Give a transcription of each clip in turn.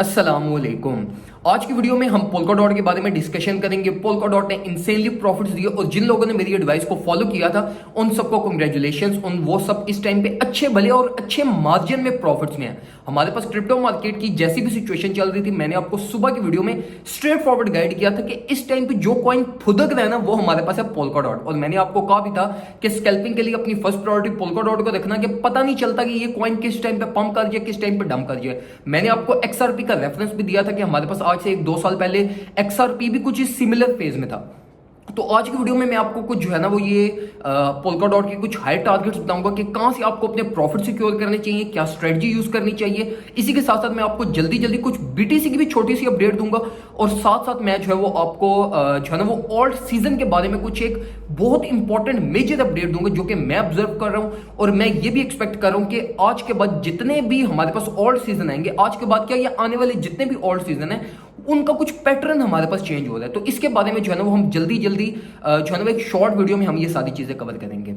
अस्सलामुअलैकुम। आज की वीडियो में हम पोल्काडॉट के बारे में डिस्कशन करेंगे। पोल्काडॉट ने इंसेनली प्रॉफिट्स दिए और जिन लोगों ने मेरी एडवाइस को फॉलो किया था उन सबको कंग्रेचुलेशंस। उन वो सब इस टाइम पे अच्छे भले और अच्छे मार्जिन में प्रॉफिट्स में है। हमारे पास क्रिप्टो मार्केट की जैसी भी सिचुएशन चल रही थी, मैंने आपको सुबह की वीडियो में स्ट्रेट फॉरवर्ड गाइड किया था कि इस टाइम पे जो कॉइन फुदक रहा है ना, वो हमारे पास है पोल्काडॉट। और मैंने आपको कहा भी था कि स्कैल्पिंग के लिए अपनी फर्स्ट प्रायोरिटी पोल्काडॉट को रखना, कि पता नहीं चलता कि ये कॉइन किस टाइम पे पंप कर जाए, किस टाइम पे डंप कर जाए। मैंने आपको एक्सआरपी का रेफरेंस भी दिया था कि हमारे पास आज से 1-2 साल पहले एक्सआरपी भी कुछ इस सिमिलर फेज में था। तो आज की वीडियो में मैं आपको कुछ जो है ना वो ये पोल्काडॉट के कुछ हाई टारगेट्स बताऊंगा कि कहां से आपको अपने प्रॉफिट सिक्योर करने चाहिए, क्या स्ट्रेटजी यूज करनी चाहिए। इसी के साथ साथ मैं आपको जल्दी जल्दी कुछ बीटीसी की भी छोटी सी अपडेट दूंगा और साथ साथ मैं जो है वो आपको जो है ना वो ऑल्ट सीजन के बारे में कुछ एक बहुत इंपॉर्टेंट मेजर अपडेट दूंगा जो कि मैं ऑब्जर्व कर रहा हूं। और मैं ये भी एक्सपेक्ट कर रहा हूं कि आज के बाद जितने भी हमारे पास ऑल्ट सीजन आएंगे, आज के बाद क्या ये आने वाले जितने भी ऑल्ट सीजन है उनका कुछ पैटर्न हमारे पास चेंज हो रहा है। तो इसके बारे में जो है ना वो हम जल्दी जल्दी जो है ना वो एक शॉर्ट वीडियो में हम ये सारी चीजें कवर करेंगे।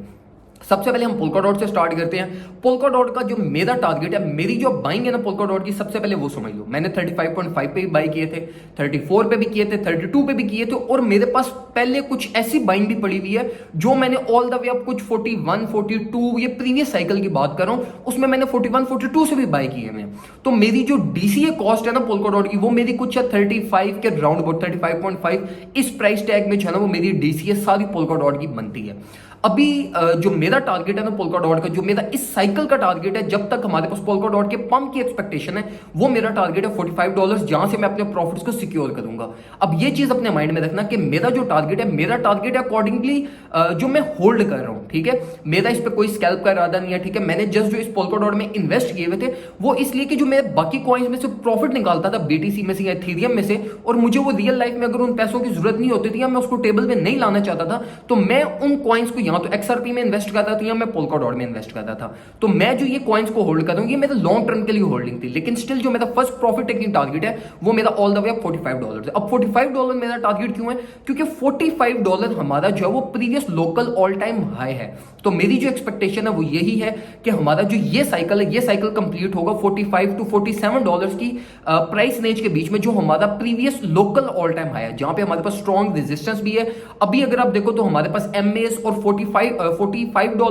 सबसे पहले हम पोल्काडॉट से स्टार्ट करते हैं। पोल्काडॉट का जो मेरा टारगेट है, मेरी जो बाइंग है ना पोल्काडॉट की, सबसे पहले वो समझ लो। मैंने 35.5 पे भी बाई किए थे, 34 पे भी किए थे, 32 पे भी किए थे और मेरे पास पहले कुछ ऐसी बाइंग भी पड़ी हुई है जो मैंने ऑल द वे अब कुछ 41, 42, ये प्रीवियस साइकिल की बात कर रहा हूं, उसमें मैंने 41, 42 से भी बाई किए हैं। तो मेरी जो डीसीए कॉस्ट है ना पोल्काडॉट की, वो मेरी कुछ है 35 के राउंड अबाउट 35.5। इस प्राइस टैग में जो है ना वो मेरी डीसीए सारी पोल्काडॉट की बनती है। अभी जो मेरा टारगेट है ना पोल्काडॉट का, जो मेरा इस साइकिल का टारगेट है, जब तक हमारे पास पोल्काडॉट के पंप की एक्सपेक्टेशन है, वो मेरा टारगेट है $45, जहां से मैं अपने प्रॉफिट्स को सिक्योर करूंगा। अब ये चीज अपने माइंड में रखना कि मेरा जो टारगेट है, मेरा टारगेट है अकॉर्डिंगली जो मैं होल्ड कर रहा हूं, ठीक है। मेरा इस पर कोई स्कैल्प का इरादा नहीं है, ठीक है। मैंने जस्ट जो इस पोल्काडॉट में इन्वेस्ट किए हुए थे वो इसलिए कि जो मैं बाकी कॉइन्स में से प्रॉफिट निकालता था, बीटीसी में से या इथेरियम में से, और मुझे वो रियल लाइफ में अगर उन पैसों की जरूरत नहीं होती थी या मैं उसको टेबल पे नहीं लाना चाहता था, तो मैं उन कॉइन्स को तो एक्सआरपी में इन्वेस्ट करता था या मैं पोल्काडॉट में इन्वेस्ट करता था। तो मैं जो ये कॉइन्स को होल्ड कर रहा हूं, ये मेरा लॉन्ग टर्म के लिए होल्डिंग थी, लेकिन स्टिल जो मेरा फर्स्ट प्रॉफिट टेकिंग टारगेट है वो मेरा ऑल द वे $45 है। अब $45 मेरा टारगेट क्यों है? क्योंकि $45 हमारा जो है वो previous local all time high है। तो मेरी जो एक्सपेक्टेशन है वो यही है कि हमारा जो ये साइकिल है, ये साइकिल कंप्लीट होगा $45 to $47 की प्राइस रेंज के बीच में, जो हमारा previous local all time high है, जहां पे हमारे पास स्ट्रॉन्ग रेजिस्टेंस भी है। अभी अगर आप देखो तो हमारे पास एमएस और $45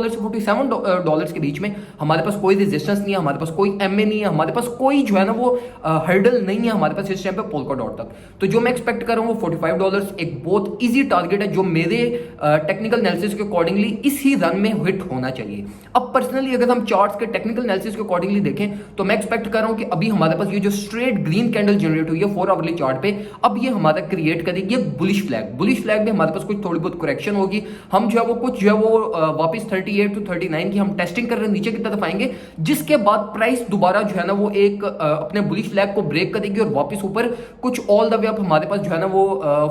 से $47 के बीच में हमारे पास कोई रेजिस्टेंस नहीं है, हमारे पास कोई एमए नहीं है, हमारे पास कोई जो है ना वो हर्डल नहीं है हमारे पास इस टाइम पे पोल्काडॉट तक। तो जो मैं एक्सपेक्ट कर रहा हूं वो $45 एक बहुत इजी टारगेट है, जो मेरे टेक्निकल एनालिसिस के अकॉर्डिंगली इसी रन में हिट होना चाहिए। अब पर्सनली अगर हम चार्ट्स के टेक्निकल एनालिसिस के अकॉर्डिंगली देखें तो मैं एक्सपेक्ट कर रहा हूं कि अभी हमारे पास ये जो स्ट्रेट ग्रीन कैंडल जनरेट हुई है 4 आवरली चार्ट पे, अब ये हमारा क्रिएट करेगी एक बुलिश फ्लैग में हमारे पास कुछ थोड़ी बहुत करेक्शन होगी। हम जो है वो कुछ जो है वो वापस 38 to 39 की हम टेस्टिंग कर रहे हैं, नीचे की तरफ आएंगे, जिसके बाद प्राइस दोबारा जो है ना वो एक अपने बुलिश फ्लैग को ब्रेक करेगी और वापस ऊपर कुछ ऑल द वे अप हमारे पास जो है ना वो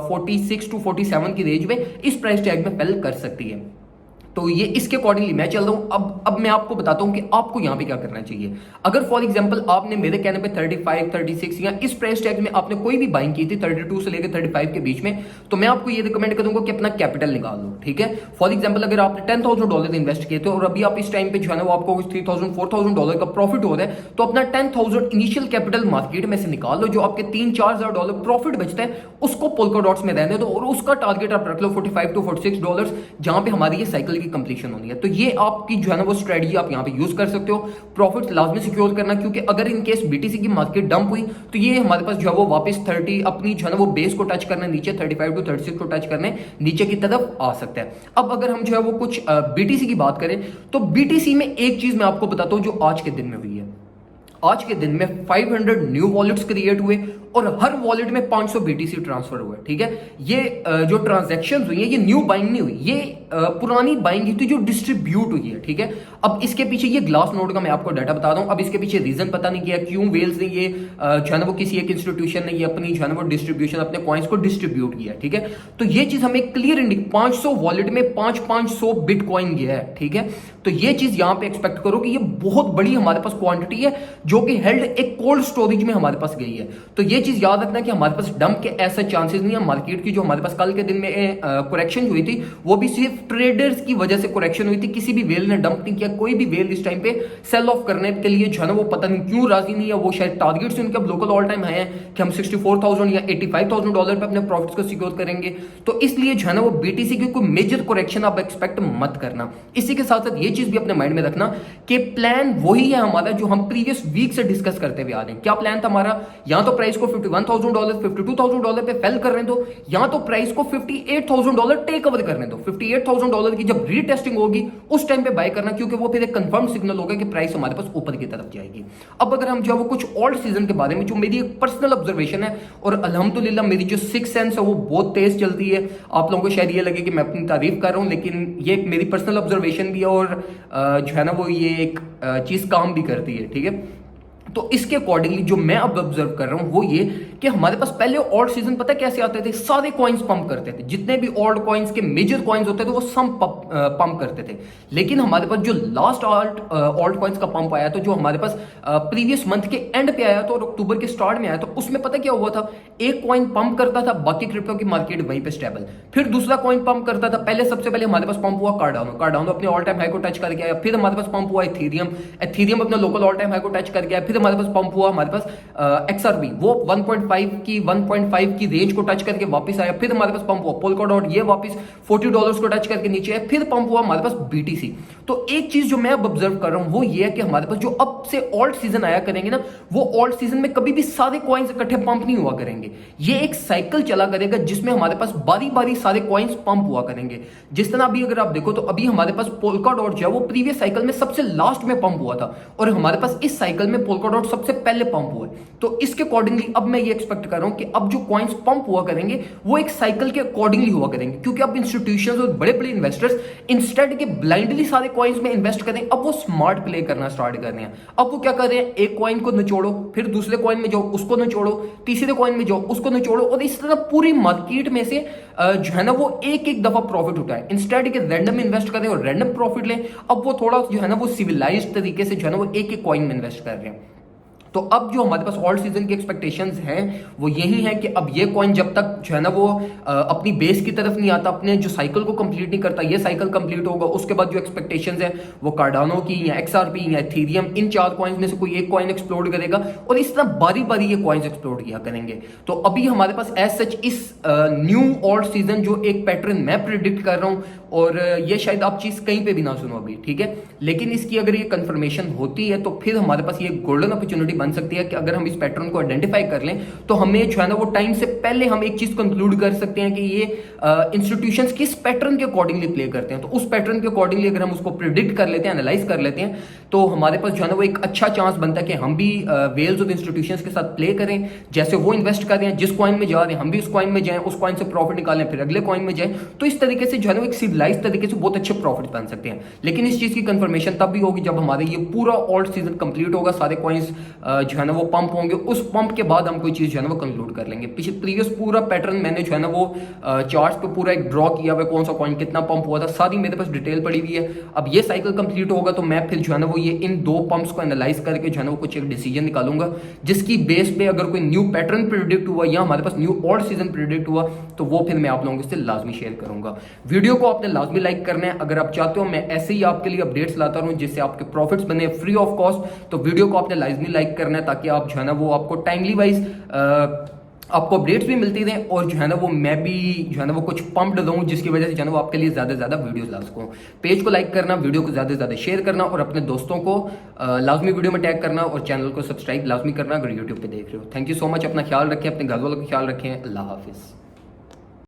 46 to 47 की रेंज में इस प्राइस टैग में फेल कर सकती है। तो ये इसके अकॉर्डिंगली मैं चल रहा हूं। अब मैं आपको बताता हूं कि आपको यहां पे क्या करना चाहिए। अगर फॉर एग्जांपल आपने मेरे कहने पे 35, 36 या इस प्राइस टैग में आपने कोई भी बाइंग की थी 32 से लेकर 35 के बीच में, तो मैं आपको ये रिकमेंड करूंगा कि अपना कैपिटल निकाल लो, ठीक है। फॉर एग्जांपल अगर आपने $10,000 इन्वेस्ट किए थे और अभी आप इस टाइम पे जो है ना वो आपको $3,000, $4,000 का प्रॉफिट हो रहा है, तो अपना 10,000 इनिशियल कैपिटल मार्केट में से निकाल लो। जो आपके $3-4,000 प्रॉफिट बचता है उसको पोल्काडॉट्स में रहने दो और उसका टारगेट आप रख लो $45 to $46, जहां पे हमारी ये साइकिल की कंप्लीशन होनी है। तो ये आपकी जो है ना वो स्ट्रेटजी आप यहां पे यूज कर सकते हो। प्रॉफिट लाजमी सिक्योर करना, क्योंकि अगर इन केस बीटीसी की मार्केट डंप हुई तो ये हमारे पास जो है वो वापस 30 अपनी जो है ना वो बेस को टच करने, नीचे 35 to 36 को टच करने नीचे की तरफ आ सकता है। अब अगर हम जो है वो कुछ बीटीसी की बात करें तो बीटीसी में एक चीज मैं आपको बताता हूं जो आज के दिन में हुई है। आज के दिन में 500 न्यू वॉलेट्स क्रिएट हुए और हर वॉलेट में 500 बीटीसी ट्रांसफर हुए, ठीक है। ये जो ट्रांजैक्शंस हुई है ये न्यू बाइंग नहीं हुई, ये पुरानी बाइंग ही थी जो डिस्ट्रीब्यूट हुई है, ठीक है। अब इसके पीछे ये ग्लास नोड का मैं आपको डाटा बता रहा हूं। अब इसके पीछे रीजन पता नहीं किया क्यों वेल्स ने ये जो है ना वो किसी एक इंस्टीट्यूशन ने ये अपनी जो है ना वो डिस्ट्रीब्यूशन अपने कॉइन्स को डिस्ट्रीब्यूट किया, ठीक है। तो ये चीज हमें क्लियर 500 वॉलेट में 500 बिटकॉइन गया है, ठीक है। तो ये चीज यहां पे एक्सपेक्ट करो कि ये बहुत बड़ी हमारे पास क्वांटिटी है जो कि हेल्ड एक कोल्ड स्टोरेज में हमारे पास गई है। तो ये चीज याद रखना कि हमारे पास डंप के ऐसे चांसेस नहीं है। मार्केट की जो हमारे पास कल के दिन में करेक्शन हुई थी वो भी सिर्फ ट्रेडर्स की वजह से करेक्शन हुई थी, किसी भी वेल ने डंप नहीं किया। कोई भी वेल इस टाइम पे सेल ऑफ करने के लिए जो है ना वो पता नहीं क्यों राजी नहीं है। वो शायद टारगेट से उनके अब लोकल ऑल टाइम है कि हम 64,000 या $85,000 पे अपने प्रॉफिट्स को सिक्योर करेंगे। तो इसलिए जो है ना वो बीटीसी की कोई मेजर करेक्शन आप एक्सपेक्ट मत करना। इसी के साथ साथ ये चीज भी अपने माइंड में रखना कि प्लान वही है हमारा जो हम प्रीवियस वीक से डिस्कस करते हुए आ रहे हैं। क्या प्लान था हमारा? या तो प्राइस को $51,000 $52,000 पे फेल करने दो, या तो प्राइस को $58,000 टेक ओवर करने दो। $58,000 की जब रीटेस्टिंग होगी उस टाइम पे बाय करना, क्योंकि वो फिर एक कंफर्म सिग्नल होगा कि प्राइस हमारे पास ऊपर की तरफ जाएगी। अब अगर हम जो वो कुछ ऑल्ट सीजन के बारे में, जो मेरी एक पर्सनल ऑब्जर्वेशन है और अल्हम्दुलिल्लाह मेरी जो सिक्स सेंस है वो बहुत तेज चलती है। आप लोगों को शायद ये लगे कि मैं अपनी तारीफ कर रहा हूं, लेकिन ये एक मेरी पर्सनल ऑब्जर्वेशन भी है और जो है ना वो ये एक चीज काम भी करती है, ठीक है। तो इसके अकॉर्डिंगली जो मैं अब ऑब्जर्व कर रहा हूं वो ये कि हमारे पास पहले ऑल्ट सीजन पता कैसे आते थे, सारे कॉइन्स पंप करते थे, जितने भी ऑल्ट कॉइन्स के मेजर कॉइन्स होते थे वो सब पंप करते थे। लेकिन हमारे पास जो लास्ट ऑल्ट कॉइन्स का पंप आया, तो जो हमारे पास प्रीवियस मंथ के एंड पे आया था और अक्टूबर के स्टार्ट में आया, तो उसमें पता क्या हुआ था, एक कॉइन पंप करता था, बाकी क्रिप्टो की मार्केट वहीं पे स्टेबल। फिर दूसरा कॉइन पंप करता था, पहले सबसे पहले हमारे पास पंप हुआ कार्डानो अपने ऑल टाइम हाई को टच करके आया। फिर हमारे पास पंप हुआ एथेरियम अपने लोकल ऑल टाइम हाई को टच करके आया। फिर हमारे पास पंप हुआ हमारे पास XRP, वो 1.5 की रेंज को टच करके वापस आया। फिर हमारे पास पंप हुआ पोल्काडॉट, ये वापस $40 को टच करके नीचे आया। फिर पंप हुआ हमारे पास BTC। तो एक चीज जो मैं अब ऑब्जर्व कर रहा हूं वो ये है कि हमारे पास जो अब से ऑल्ट सीजन आया करेंगे ना, वो ऑल्ट सीजन में कभी भी सारे कॉइन्स इकट्ठे पंप नहीं हुआ करेंगे। ये एक साइकिल चला करेगा जिसमें हमारे पास बारी बारी सारे कॉइन्स पंप हुआ करेंगे। जिस तरह अभी अगर आप देखो तो अभी हमारे पास पोल्काडॉट जो है वो प्रीवियस साइकिल में सबसे लास्ट में पंप हुआ था और हमारे पास इस साइकिल में पोल्काडॉट सबसे पहले पंप हुआ है। तो इसके अकॉर्डिंगली अब मैं ये एक्सपेक्ट कर रहा हूं कि अब जो कॉइन्स पंप हुआ करेंगे वो एक साइकिल के अकॉर्डिंगली हुआ करेंगे, क्योंकि अब इंस्टीट्यूशंस और बड़े बड़े इन्वेस्टर्स इंस्टेड के ब्लाइंडली सारे कॉइन्स में इन्वेस्ट करें, अब वो स्मार्ट प्ले करना स्टार्ट कर रहे हैं। अब वो क्या कर रहे हैं, एक कॉइन को निचोड़ो, फिर दूसरे कॉइन में जाओ उसको निचोड़ो, तीसरे कॉइन में जाओ उसको निचोड़ो, और इस तरह पूरी मार्केट में से जो है ना वो एक एक दफा प्रॉफिट उठाए। इंस्टेड के रैंडम इन्वेस्ट करें और रैंडम प्रॉफिट लें, अब वो थोड़ा जो है ना वो सिविलाइज्ड तरीके से जो है ना वो एक एक कॉइन में इन्वेस्ट कर रहे हैं। तो अब जो हमारे पास ऑल्ट सीजन की एक्सपेक्टेशंस हैं वो यही है कि अब ये कॉइन जब तक जो है ना वो अपनी बेस की तरफ नहीं आता, अपने जो साइकिल को कंप्लीट नहीं करता, ये साइकिल कंप्लीट होगा, उसके बाद जो एक्सपेक्टेशंस है वो कार्डानो की या XRP या एथेरियम, इन चार कॉइन्स में से कोई एक कॉइन एक्सप्लोड करेगा और इस तरह बारी बारी ये कॉइन्स एक्सप्लोड किया करेंगे। तो अभी हमारे पास एज सच इस न्यू ऑल्ट सीजन जो एक पैटर्न मैं प्रिडिक्ट कर रहा हूँ, और ये शायद आप चीज कहीं पे भी ना सुनो अभी, ठीक है, लेकिन इसकी अगर ये कंफर्मेशन होती है तो फिर हमारे पास ये गोल्डन अपॉर्चुनिटी बन सकती है कि अगर हम इस पैटर्न को आइडेंटिफाई कर लें तो हमें जो है ना वो टाइम से पहले हम एक चीज कंक्लूड कर सकते हैं कि ये इंस्टीट्यूशंस किस पैटर्न के अकॉर्डिंगली प्ले करते हैं। तो उस पैटर्न के अकॉर्डिंगली अगर हम उसको प्रिडिक्ट कर लेते हैं, एनालाइज कर लेते हैं, तो हमारे पास जो है ना वो एक अच्छा चांस बनता है कि हम भी वेल्स और इंस्टीट्यूशंस के साथ प्ले करें। जैसे वो इन्वेस्ट कर रहे हैं, जिस कॉइन में जा रहे हैं हम भी उस कॉइन में जाएं, उस कॉइन से प्रॉफिट निकालें, फिर अगले कॉइन में जाएं। तो इस तरीके से जो है ना एक सिविलाइज तरीके से बहुत अच्छे प्रॉफिट बन सकते हैं। लेकिन इस चीज की कंफर्मेशन तब भी होगी जब हमारे ये पूरा ऑल्ट सीजन कंप्लीट होगा, सारे कॉइन्स जो है ना वो पंप होंगे, उस पंप के बाद हम कोई चीज जो है ना वो कंक्लूड कर लेंगे। प्रीवियस पूरा पैटर्न मैंने जो है ना वो चार्ट्स पे पूरा एक ड्रॉ किया हुआ, कौन सा कॉइन कितना पंप हुआ था, सारी मेरे पास डिटेल पड़ी हुई है। अब ये साइकिल कंप्लीट होगा तो मैं फिर जो है ना वो ये इन दो पंप्स को एनालाइज करके जो है ना वो कुछ एक डिसीजन निकालूंगा, जिसकी बेस पे अगर कोई न्यू पैटर्न प्रिडिक्ट हुआ या हमारे पास न्यू ऑल्ट सीजन प्रिडिक्ट हुआ तो वो फिर मैं आप लोगों से लाजमी शेयर करूंगा। वीडियो को आपने लाजमी लाइक करना है। अगर आप चाहते हो मैं ऐसे ही आपके लिए अपडेट्स लाता रहूं जिससे आपके प्रॉफिट्स बने फ्री ऑफ कॉस्ट, तो वीडियो को आपने लाजमी लाइक करना है ताकि आप जो है ना वो आपको टाइमली वाइज आपको अपडेट्स भी मिलती रहें और जो है ना वो मैं भी जो है ना वो कुछ पंप्ड रहूं, जिसकी वजह से जो है ना वो आपके लिए ज़्यादा से ज़्यादा वीडियोस ला सकूं। पेज को लाइक करना, वीडियो को ज़्यादा से ज़्यादा शेयर करना और अपने दोस्तों को लाजमी वीडियो में टैग करना और चैनल को सब्सक्राइब लाजमी करना अगर यूट्यूब पे देख रहे हो। Thank you so much. अपना ख्याल रखें, अपने घर वालों का ख्याल रखें। अल्लाह हाफिज़।